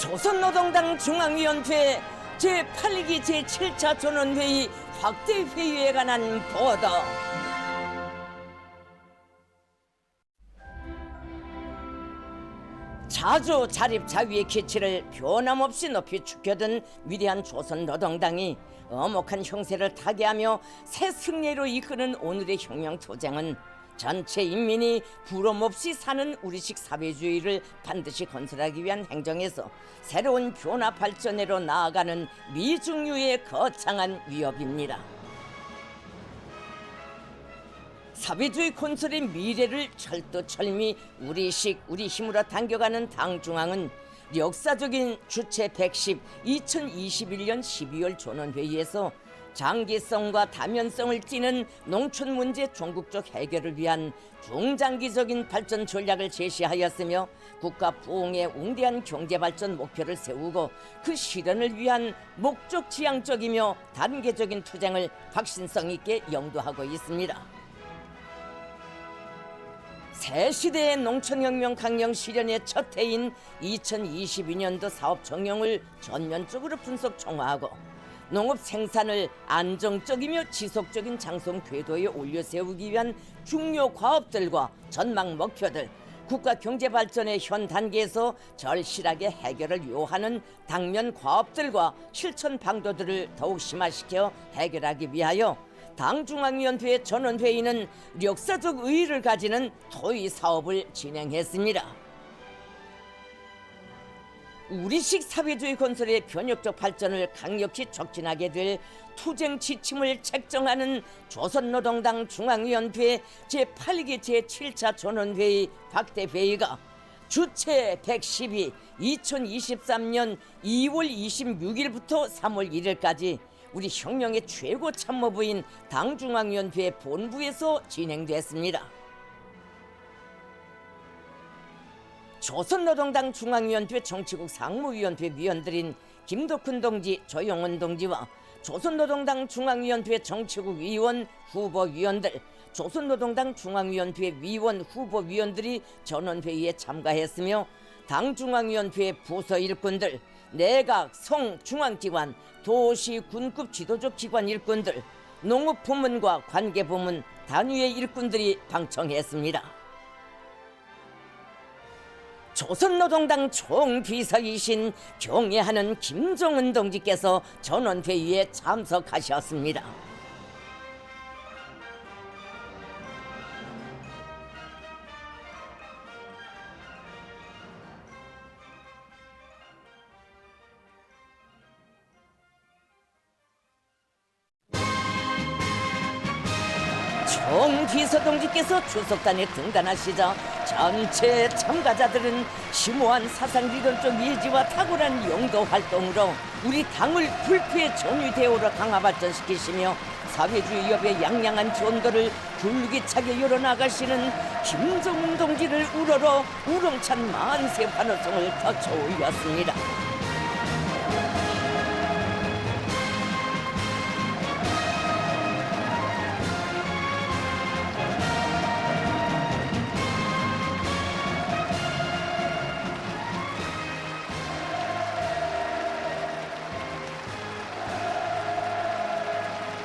조선노동당 중앙위원회 제8기 제7차 전원회의 확대회의에 관한 보도. 자주 자립자위의 기치를 변함없이 높이 축혀든 위대한 조선노동당이 엄혹한 형세를 타개하며 새 승리로 이끄는 오늘의 혁명투쟁은 전체 인민이 부러움없이 사는 우리식 사회주의를 반드시 건설하기 위한 행정에서 새로운 변화 발전으로 나아가는 미중유의 거창한 위협입니다. 사회주의 건설의 미래를 철두철미 우리식 우리 힘으로 당겨가는 당중앙은 역사적인 주체 110 2021년 12월 전원회의에서 장기성과 다면성을 띠는 농촌 문제 종국적 해결을 위한 중장기적인 발전 전략을 제시하였으며 국가 부흥의 웅대한 경제발전 목표를 세우고 그 실현을 위한 목적 지향적이며 단계적인 투쟁을 확신성 있게 영도하고 있습니다. 새 시대의 농촌혁명 강령 실현의 첫 해인 2022년도 사업 정령을 전면적으로 분석 총화하고 농업 생산을 안정적이며 지속적인 장성 궤도에 올려 세우기 위한 중요 과업들과 전망 목표들, 국가 경제 발전의 현 단계에서 절실하게 해결을 요하는 당면 과업들과 실천 방도들을 더욱 심화시켜 해결하기 위하여 당중앙위원회 전원회의는 역사적 의의를 가지는 토의 사업을 진행했습니다. 우리식 사회주의 건설의 변혁적 발전을 강력히 촉진하게 될 투쟁 지침을 책정하는 조선노동당 중앙위원회 제8기 제7차 전원회의 확대회의가 주체 112 2023년 2월 26일부터 3월 1일까지 우리 혁명의 최고 참모부인 당중앙위원회 본부에서 진행됐습니다. 조선노동당 중앙위원회 정치국 상무위원회 위원들인 김덕훈 동지, 조용원 동지와 조선노동당 중앙위원회 정치국 위원 후보위원들, 조선노동당 중앙위원회 위원 후보위원들이 전원회의에 참가했으며 당중앙위원회 부서 일꾼들, 내각, 성, 중앙기관, 도시, 군급 지도적 기관 일꾼들, 농업부문과 관계부문, 단위의 일꾼들이 방청했습니다. 조선노동당 총비서이신 경애하는 김정은 동지께서 전원회의에 참석하셨습니다. 총비서 동지께서 주석단에 등단하시자 전체 참가자들은 심오한 사상리론적 예지와 탁월한 용도 활동으로 우리 당을 불패의 전위대오로 강화 발전시키시며 사회주의 협의 양양한 전도를 줄기차게 열어나가시는 김정은 동지를 우러러 우렁찬 만세 환호성을 터쳐올렸습니다.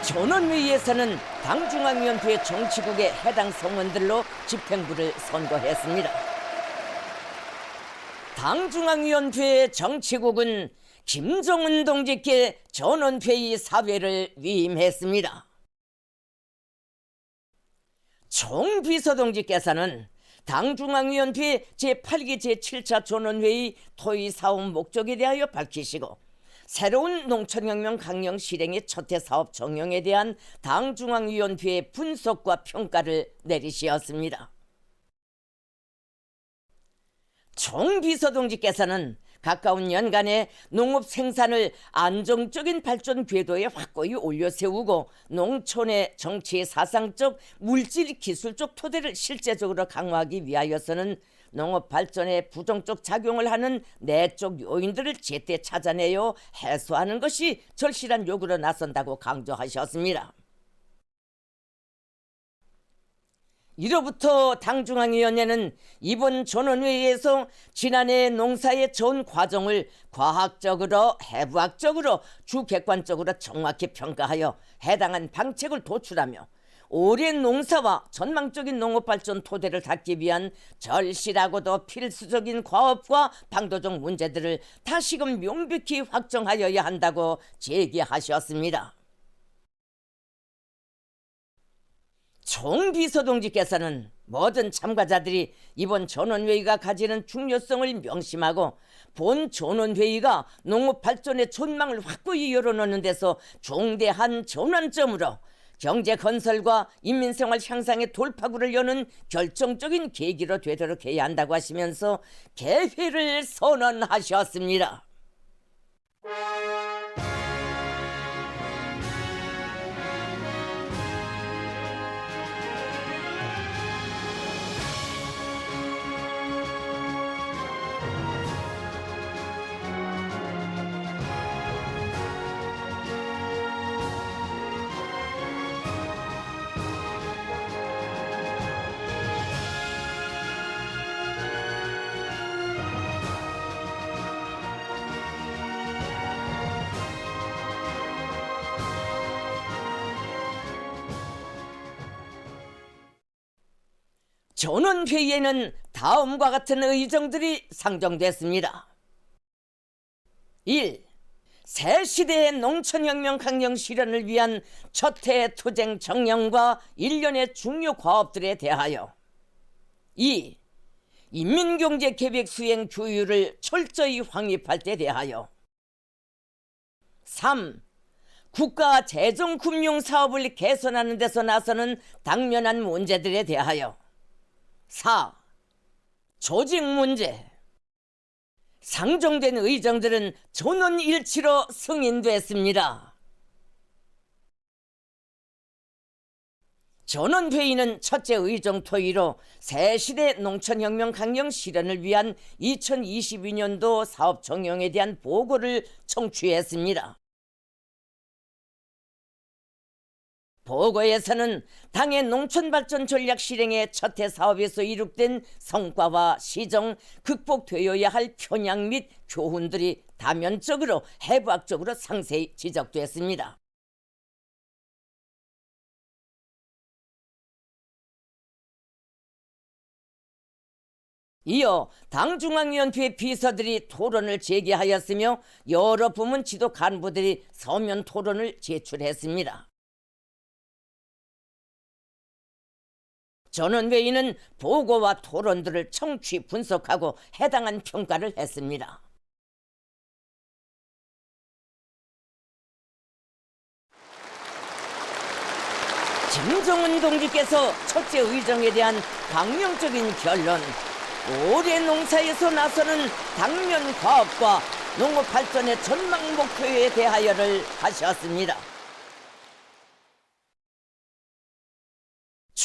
전원회의에서는 당중앙위원회 정치국의 해당 성원들로 집행부를 선고했습니다. 당중앙위원회 정치국은 김정은 동지께 전원회의 사회를 위임했습니다. 총비서 동지께서는 당중앙위원회 제8기 제7차 전원회의 토의 사업 목적에 대하여 밝히시고 새로운 농촌혁명 강령 실행의 첫해 사업 정령에 대한 당중앙위원회의 분석과 평가를 내리시었습니다. 총비서 동지께서는 가까운 연간에 농업 생산을 안정적인 발전 궤도에 확고히 올려 세우고 농촌의 정치, 사상적, 물질, 기술적 토대를 실제적으로 강화하기 위하여서는 농업 발전에 부정적 작용을 하는 내적 요인들을 제때 찾아내어 해소하는 것이 절실한 요구로 나선다고 강조하셨습니다. 이로부터 당중앙위원회는 이번 전원회의에서 지난해 농사의 전 과정을 과학적으로 해부학적으로 주객관적으로 정확히 평가하여 해당한 방책을 도출하며 올해 농사와 전망적인 농업발전 토대를 닦기 위한 절실하고도 필수적인 과업과 방도적 문제들을 다시금 명백히 확정하여야 한다고 제기하셨습니다. 총 비서동지께서는 모든 참가자들이 이번 전원회의가 가지는 중요성을 명심하고 본 전원회의가 농업발전의 전망을 확고히 열어놓는 데서 중대한 전환점으로 경제 건설과 인민생활 향상의 돌파구를 여는 결정적인 계기로 되도록 해야 한다고 하시면서 개회를 선언하셨습니다. 전원회의에는 다음과 같은 의정들이 상정됐습니다. 1. 새 시대의 농촌혁명 강령 실현을 위한 첫해 투쟁 정령과 일련의 중요 과업들에 대하여 2. 인민경제계획 수행 규율을 철저히 확립할 때 대하여 3. 국가 재정금융사업을 개선하는 데서 나서는 당면한 문제들에 대하여 4. 조직 문제. 상정된 의정들은 전원일치로 승인됐습니다. 전원회의는 첫째 의정 토의로 새시대 농촌혁명 강령 실현을 위한 2022년도 사업 정령에 대한 보고를 청취했습니다. 보고에서는 당의 농촌발전 전략 실행의 첫해 사업에서 이룩된 성과와 시정, 극복되어야 할 편향 및 교훈들이 다면적으로 해부학적으로 상세히 지적됐습니다. 이어 당중앙위원회 비서들이 토론을 제기하였으며 여러 부문 지도 간부들이 서면 토론을 제출했습니다. 전원회의는 보고와 토론들을 청취 분석하고 해당한 평가를 했습니다. 김정은 동지께서 첫째 의정에 대한 강령적인 결론, 올해 농사에서 나서는 당면 과업과 농업 발전의 전망 목표에 대하여를 하셨습니다.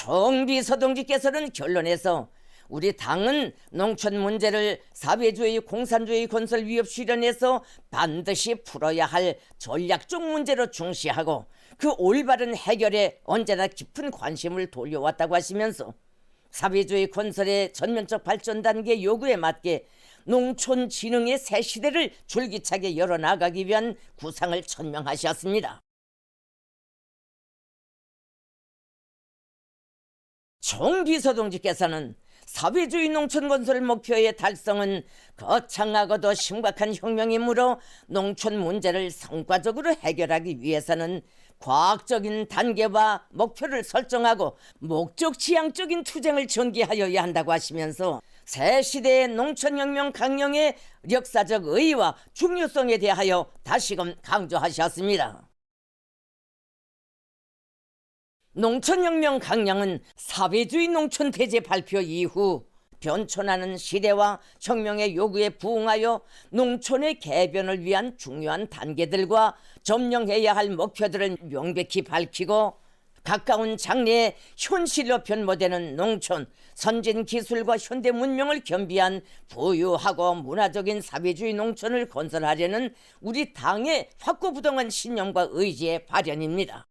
총비서동지께서는 결론에서 우리 당은 농촌 문제를 사회주의 공산주의 건설 위협 실현에서 반드시 풀어야 할 전략적 문제로 중시하고 그 올바른 해결에 언제나 깊은 관심을 돌려왔다고 하시면서 사회주의 건설의 전면적 발전 단계 요구에 맞게 농촌 진흥의 새 시대를 줄기차게 열어나가기 위한 구상을 천명하셨습니다. 총비서동지께서는 사회주의 농촌 건설 목표의 달성은 거창하고도 심각한 혁명이므로 농촌 문제를 성과적으로 해결하기 위해서는 과학적인 단계와 목표를 설정하고 목적 지향적인 투쟁을 전개하여야 한다고 하시면서 새 시대의 농촌혁명 강령의 역사적 의의와 중요성에 대하여 다시금 강조하셨습니다. 농촌혁명 강령은 사회주의 농촌 대제 발표 이후 변천하는 시대와 혁명의 요구에 부응하여 농촌의 개변을 위한 중요한 단계들과 점령해야 할 목표들을 명백히 밝히고 가까운 장래에 현실로 변모되는 농촌, 선진 기술과 현대 문명을 겸비한 부유하고 문화적인 사회주의 농촌을 건설하려는 우리 당의 확고부동한 신념과 의지의 발현입니다.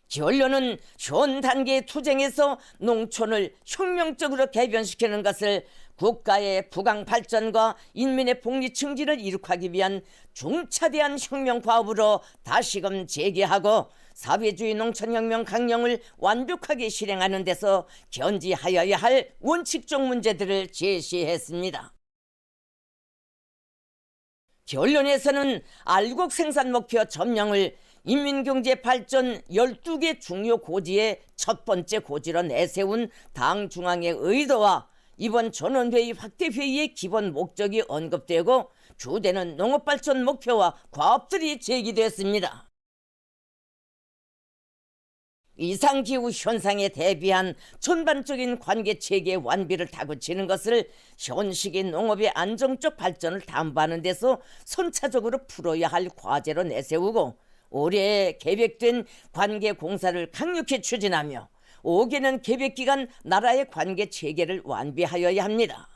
결론은 현 단계의 투쟁에서 농촌을 혁명적으로 개변시키는 것을 국가의 부강 발전과 인민의 복리 증진을 이룩하기 위한 중차대한 혁명 과업으로 다시금 재개하고 사회주의 농촌혁명 강령을 완벽하게 실행하는 데서 견지하여야 할 원칙적 문제들을 제시했습니다. 결론에서는 알곡 생산 목표 점령을 인민경제 발전 12개 중요 고지의 첫 번째 고지로 내세운 당 중앙의 의도와 이번 전원회의 확대회의의 기본 목적이 언급되고 주되는 농업발전 목표와 과업들이 제기됐습니다. 이상기후 현상에 대비한 전반적인 관계체계 완비를 다그치는 것을 현시기 농업의 안정적 발전을 담보하는 데서 선차적으로 풀어야 할 과제로 내세우고 올해 계획된 관계 공사를 강력히 추진하며 5개년 계획기간 나라의 관계체계를 완비하여야 합니다.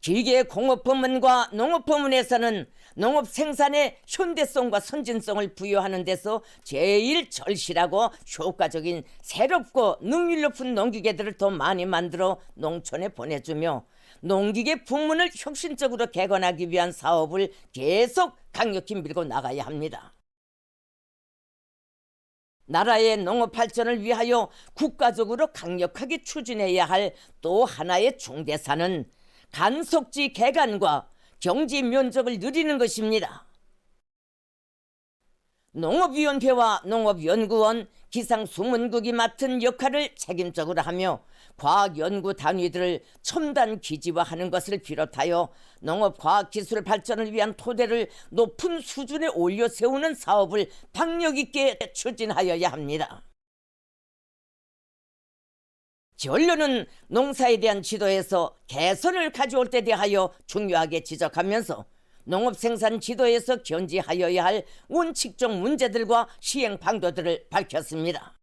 기계 공업부문과 농업부문에서는 농업 생산의 현대성과 선진성을 부여하는 데서 제일 절실하고 효과적인 새롭고 능률 높은 농기계들을 더 많이 만들어 농촌에 보내주며 농기계 부문을 혁신적으로 개건하기 위한 사업을 계속 강력히 밀고 나가야 합니다. 나라의 농업 발전을 위하여 국가적으로 강력하게 추진해야 할 또 하나의 중대사는 간속지 개간과 경지 면적을 늘리는 것입니다. 농업위원회와 농업연구원, 기상수문국이 맡은 역할을 책임적으로 하며 과학연구 단위들을 첨단 기지화하는 것을 비롯하여 농업과학기술 발전을 위한 토대를 높은 수준에 올려 세우는 사업을 박력 있게 추진하여야 합니다. 결론은 농사에 대한 지도에서 개선을 가져올 때 대하여 중요하게 지적하면서 농업 생산 지도에서 견지하여야 할 원칙적 문제들과 시행 방도들을 밝혔습니다.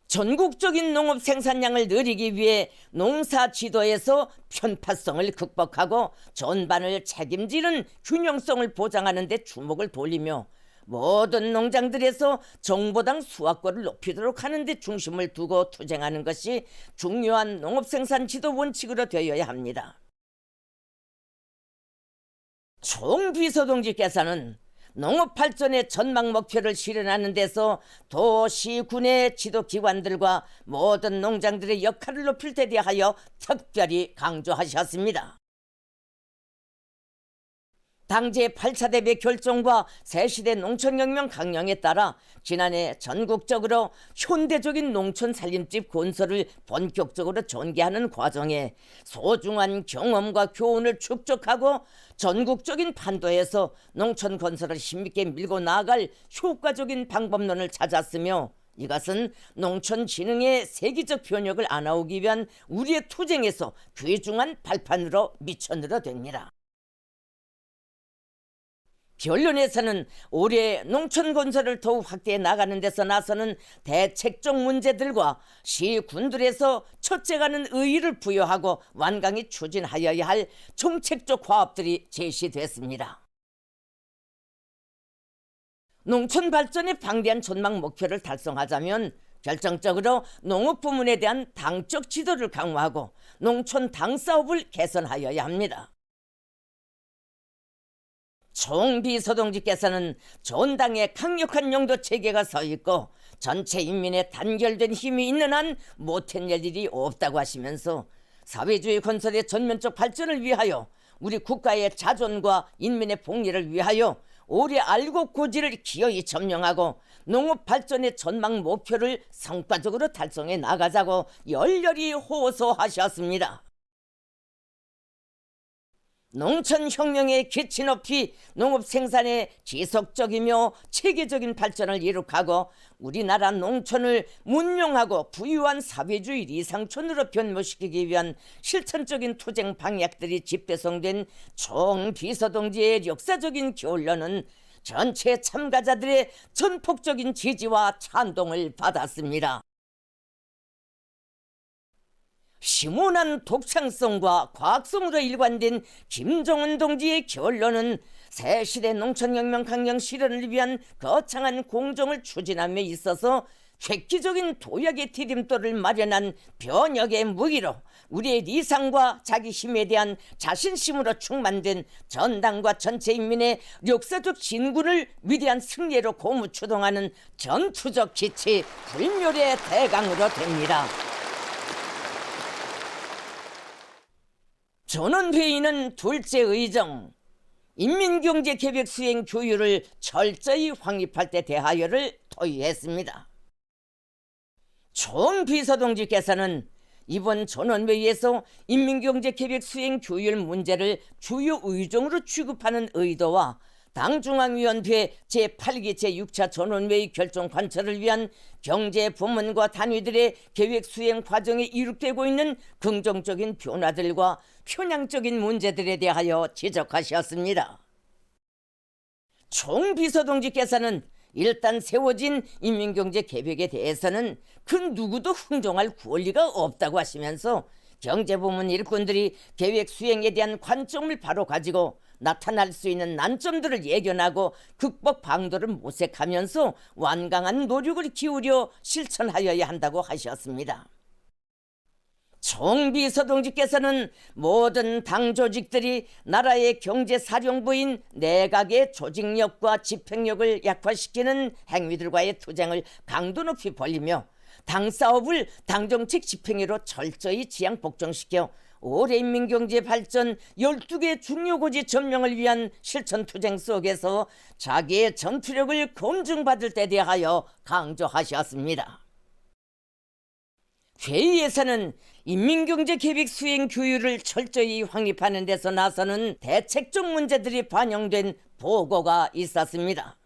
전국적인 농업 생산량을 늘리기 위해 농사 지도에서 편파성을 극복하고 전반을 책임지는 균형성을 보장하는 데 주목을 돌리며 모든 농장들에서 정보당 수확권을 높이도록 하는 데 중심을 두고 투쟁하는 것이 중요한 농업생산 지도 원칙으로 되어야 합니다. 총비서동지께서는 농업발전의 전망 목표를 실현하는 데서 도시, 군의 지도기관들과 모든 농장들의 역할을 높일 데 대하여 특별히 강조하셨습니다. 당제 8차 대회 결정과 새시대 농촌혁명 강령에 따라 지난해 전국적으로 현대적인 농촌 살림집 건설을 본격적으로 전개하는 과정에 소중한 경험과 교훈을 축적하고 전국적인 판도에서 농촌 건설을 힘있게 밀고 나아갈 효과적인 방법론을 찾았으며 이것은 농촌 진흥의 세계적 변혁을 안아오기 위한 우리의 투쟁에서 귀중한 발판으로 미천으로 됩니다. 결론에서는 올해 농촌 건설을 더욱 확대해 나가는 데서 나서는 대책적 문제들과 시군들에서 첫째가는 의의를 부여하고 완강히 추진하여야 할 정책적 과업들이 제시됐습니다. 농촌 발전의 방대한 전망 목표를 달성하자면 결정적으로 농업 부문에 대한 당적 지도를 강화하고 농촌 당사업을 개선하여야 합니다. 총비서동지께서는 전당에 강력한 영도 체계가 서 있고 전체 인민의 단결된 힘이 있는 한 못해낼 일이 없다고 하시면서 사회주의 건설의 전면적 발전을 위하여 우리 국가의 자존과 인민의 복리를 위하여 올해 알곡 고지를 기어이 점령하고 농업 발전의 전망 목표를 성과적으로 달성해 나가자고 열렬히 호소하셨습니다. 농촌혁명의 기치 높이 농업 생산의 지속적이며 체계적인 발전을 이룩하고 우리나라 농촌을 문명하고 부유한 사회주의 리상촌으로 변모시키기 위한 실천적인 투쟁 방향들이 집대성된 총비서동지의 역사적인 결론은 전체 참가자들의 전폭적인 지지와 찬동을 받았습니다. 심오한 독창성과 과학성으로 일관된 김정은 동지의 결론은 새시대 농촌혁명 강령 실현을 위한 거창한 공정을 추진함에 있어서 획기적인 도약의 디딤돌을 마련한 변혁의 무기로 우리의理想과 자기 힘에 대한 자신심으로 충만된 전당과 전체 인민의 역사적 진군을 위대한 승리로 고무추동하는 전투적 기치 불멸의 대강으로 됩니다. 전원회의는 둘째 의정, 인민경제계획 수행 규율을 철저히 확립할 때 대하여를 토의했습니다. 총비서동지께서는 이번 전원회의에서 인민경제계획 수행 규율 문제를 주요 의정으로 취급하는 의도와 당중앙위원회 제8기 제6차 전원회의 결정 관철을 위한 경제부문과 단위들의 계획 수행 과정에 이룩되고 있는 긍정적인 변화들과 편향적인 문제들에 대하여 지적하셨습니다. 총비서동지께서는 일단 세워진 인민경제계획에 대해서는 그 누구도 흥정할 권리가 없다고 하시면서 경제부문 일꾼들이 계획 수행에 대한 관점을 바로 가지고 나타날 수 있는 난점들을 예견하고 극복 방도를 모색하면서 완강한 노력을 기울여 실천하여야 한다고 하셨습니다. 총비서동지께서는 모든 당 조직들이 나라의 경제사령부인 내각의 조직력과 집행력을 약화시키는 행위들과의 투쟁을 강도 높이 벌이며 당 사업을 당정책 집행으로 철저히 지향 복종시켜 올해 인민경제 발전 12개 중요고지 전명을 위한 실천 투쟁 속에서 자기의 전투력을 검증받을 때 대하여 강조하셨습니다. 회의에서는 인민경제계획 수행 규율을 철저히 확립하는 데서 나서는 대책적 문제들이 반영된 보고가 있었습니다.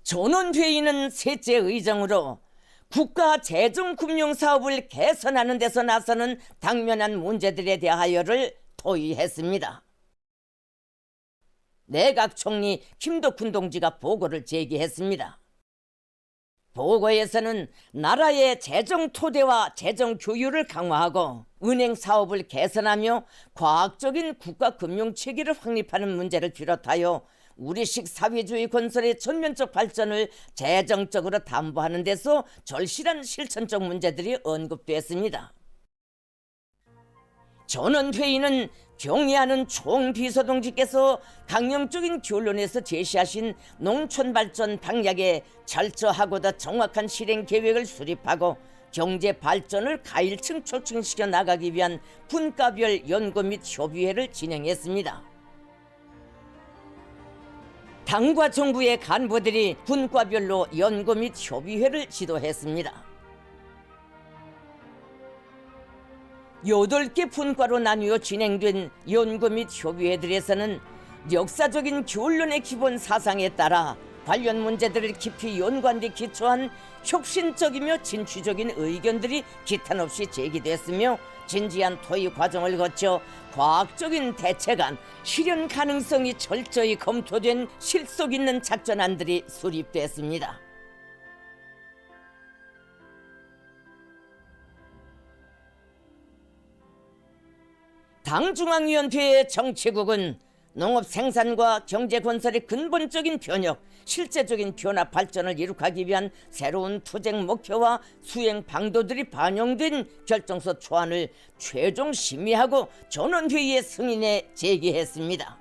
전원회의는 셋째 의정으로 국가 재정금융사업을 개선하는 데서 나서는 당면한 문제들에 대하여를 토의했습니다. 내각총리 김덕훈 동지가 보고를 제기했습니다. 보고에서는 나라의 재정 토대와 재정 교율을 강화하고 은행 사업을 개선하며 과학적인 국가 금융 체계를 확립하는 문제를 비롯하여 우리식 사회주의 건설의 전면적 발전을 재정적으로 담보하는 데서 절실한 실천적 문제들이 언급됐습니다. 전원회의는 경의하는 총비서동지께서 강령적인 결론에서 제시하신 농촌발전 방향에 철저하고 더 정확한 실행 계획을 수립하고 경제 발전을 가일층 촉진시켜 나가기 위한 분과별 연구 및 협의회를 진행했습니다. 당과 정부의 간부들이 분과별로 연구 및 협의회를 지도했습니다. 8개 분과로 나뉘어 진행된 연구 및 협의회들에서는 역사적인 결론의 기본 사상에 따라 관련 문제들을 깊이 연구한 데 기초한 혁신적이며 진취적인 의견들이 기탄 없이 제기됐으며 진지한 토의 과정을 거쳐 과학적인 대책안, 실현 가능성이 철저히 검토된 실속 있는 작전안들이 수립됐습니다. 당중앙위원회의 정치국은 농업 생산과 경제 건설의 근본적인 변혁, 실제적인 변화 발전을 이룩하기 위한 새로운 투쟁 목표와 수행 방도들이 반영된 결정서 초안을 최종 심의하고 전원회의의 승인에 제기했습니다.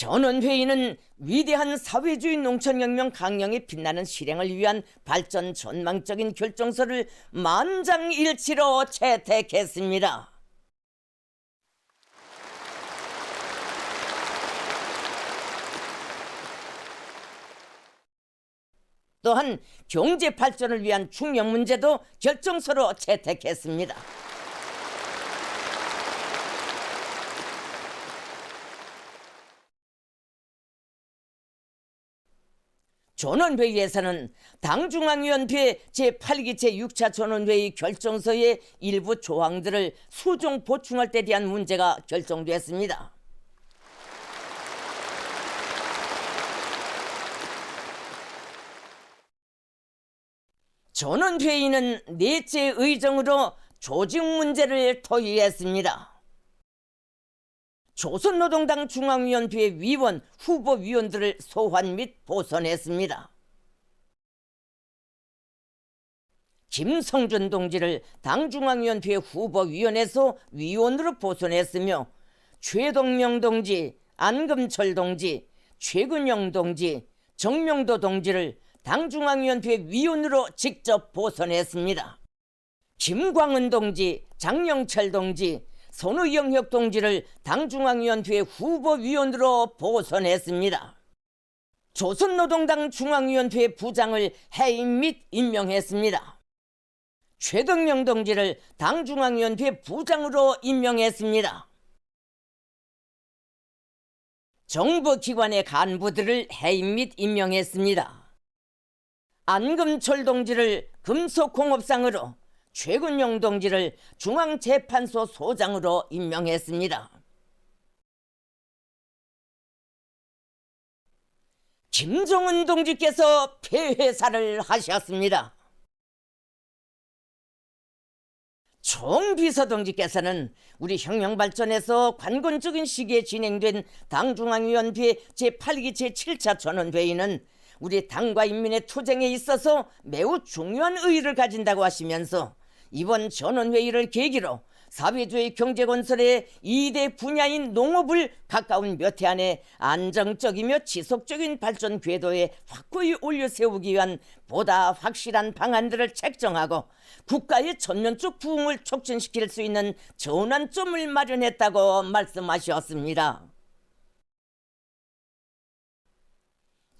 전원회의는 위대한 사회주의 농촌혁명 강령에 빛나는 실행을 위한 발전 전망적인 결정서를 만장일치로 채택했습니다. 또한 경제 발전을 위한 중요한 문제도 결정서로 채택했습니다. 전원회의에서는 당중앙위원회 제8기 제6차 전원회의 결정서의 일부 조항들을 수정 보충할 때 대한 문제가 결정됐습니다. 전원회의는 넷째 의정으로 조직 문제를 토의했습니다. 조선노동당 중앙위원회 위원, 후보위원들을 소환 및 보선했습니다. 김성준 동지를 당중앙위원회 후보위원회에서 위원으로 보선했으며 최동명 동지, 안금철 동지, 최근영 동지, 정명도 동지를 당중앙위원회 위원으로 직접 보선했습니다. 김광은 동지, 장영철 동지, 손우영혁 동지를 당중앙위원회 후보위원으로 보선했습니다. 조선노동당 중앙위원회 부장을 해임 및 임명했습니다. 최동명 동지를 당중앙위원회 부장으로 임명했습니다. 정부기관의 간부들을 해임 및 임명했습니다. 안금철 동지를 금속공업상으로, 최근용 동지를 중앙재판소 소장으로 임명했습니다. 김정은 동지께서 폐회사를 하셨습니다. 총비서 동지께서는 우리 혁명발전에서 관건적인 시기에 진행된 당중앙위원회 제8기 제7차 전원회의는 우리 당과 인민의 투쟁에 있어서 매우 중요한 의의를 가진다고 하시면서 이번 전원회의를 계기로 사회주의 경제건설의 2대 분야인 농업을 가까운 몇 해 안에 안정적이며 지속적인 발전 궤도에 확고히 올려세우기 위한 보다 확실한 방안들을 책정하고 국가의 전면적 부흥을 촉진시킬 수 있는 전환점을 마련했다고 말씀하셨습니다.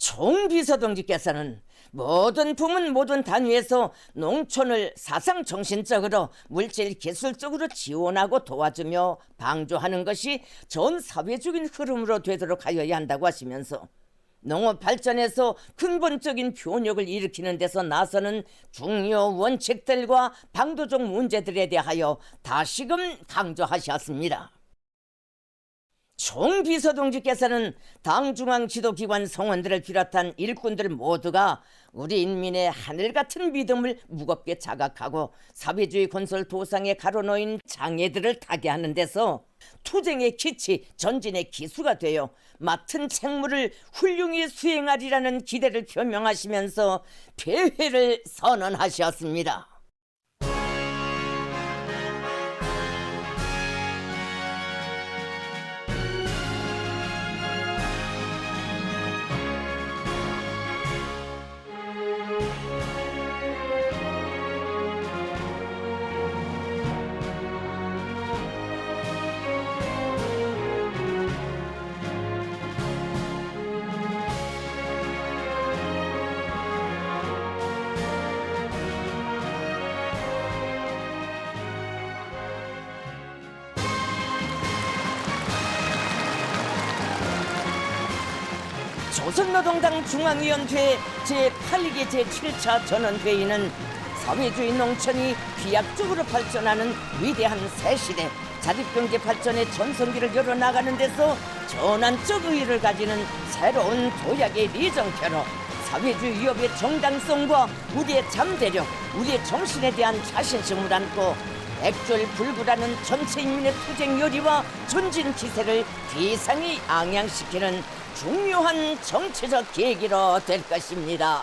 총비서 동지께서는 모든 부문 모든 단위에서 농촌을 사상 정신적으로 물질 기술적으로 지원하고 도와주며 방조하는 것이 전 사회적인 흐름으로 되도록 하여야 한다고 하시면서 농업 발전에서 근본적인 변혁을 일으키는 데서 나서는 중요 원칙들과 방도적 문제들에 대하여 다시금 강조하셨습니다. 총비서 동지께서는 당 중앙 지도기관 성원들을 비롯한 일꾼들 모두가 우리 인민의 하늘같은 믿음을 무겁게 자각하고 사회주의 건설 도상에 가로놓인 장애들을 타개하는 데서 투쟁의 기치, 전진의 기수가 되어 맡은 책무를 훌륭히 수행하리라는 기대를 표명하시면서 폐회를 선언하셨습니다. 조선노동당 중앙위원회 제8기 제7차 전원회의는 사회주의 농촌이飛躍적으로 발전하는 위대한 새시대 자립경제 발전의 전성기를 열어나가는 데서 전환적 의의를 가지는 새로운 도약의 리정표로 사회주의 위협의 정당성과 우리의 잠재력, 우리의 정신에 대한 자신심을 안고 백졸불구라는 전체 인민의 투쟁 열의와 전진 기세를 비상히 앙양시키는 중요한 정치적 계기로 될 것입니다.